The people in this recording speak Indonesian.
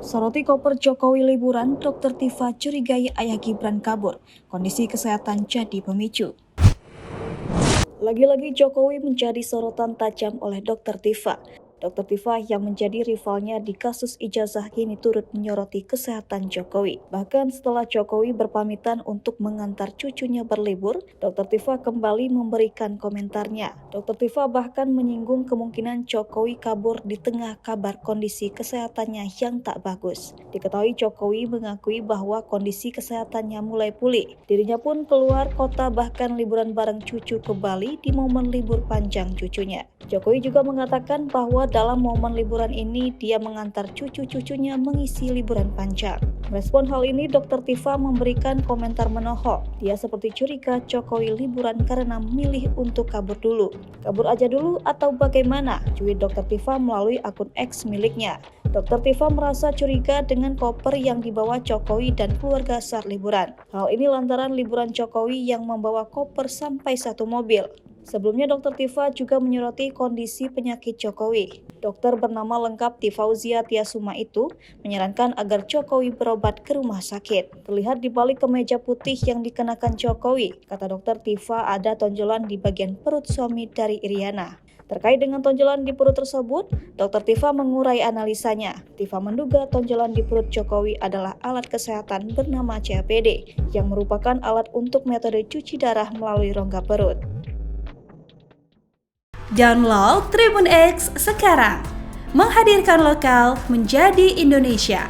Soroti koper Jokowi liburan, Dr. Tifa curigai ayah Gibran kabur. Kondisi kesehatan jadi pemicu. Lagi-lagi Jokowi menjadi sorotan tajam oleh Dr. Tifa. Dr. Tifa yang menjadi rivalnya di kasus ijazah kini turut menyoroti kesehatan Jokowi. Bahkan setelah Jokowi berpamitan untuk mengantar cucunya berlibur, Dr. Tifa kembali memberikan komentarnya. Dr. Tifa bahkan menyinggung kemungkinan Jokowi kabur di tengah kabar kondisi kesehatannya yang tak bagus. Diketahui Jokowi mengakui bahwa kondisi kesehatannya mulai pulih. Dirinya pun keluar kota bahkan liburan bareng cucu ke Bali di momen libur panjang cucunya. Jokowi juga mengatakan bahwa dalam momen liburan ini dia mengantar cucu-cucunya mengisi liburan panjang. Merespon hal ini, Dr. Tifa memberikan komentar menohok. Dia seperti curiga Jokowi liburan karena memilih untuk kabur dulu. Kabur aja dulu atau bagaimana? Cuit Dr. Tifa melalui akun X miliknya. Dr. Tifa merasa curiga dengan koper yang dibawa Jokowi dan keluarga saat liburan. Hal ini lantaran liburan Jokowi yang membawa koper sampai satu mobil. Sebelumnya Dr. Tifa juga menyoroti kondisi penyakit Jokowi. Dokter bernama lengkap Tifauzia Tiasuma itu menyarankan agar Jokowi berobat ke rumah sakit. Terlihat di balik kemeja putih yang dikenakan Jokowi, kata Dokter Tifa ada tonjolan di bagian perut suami dari Iriana. Terkait dengan tonjolan di perut tersebut, Dr. Tifa mengurai analisanya. Tifa menduga tonjolan di perut Jokowi adalah alat kesehatan bernama CAPD, yang merupakan alat untuk metode cuci darah melalui rongga perut. Download Tribun X sekarang, menghadirkan lokal menjadi Indonesia.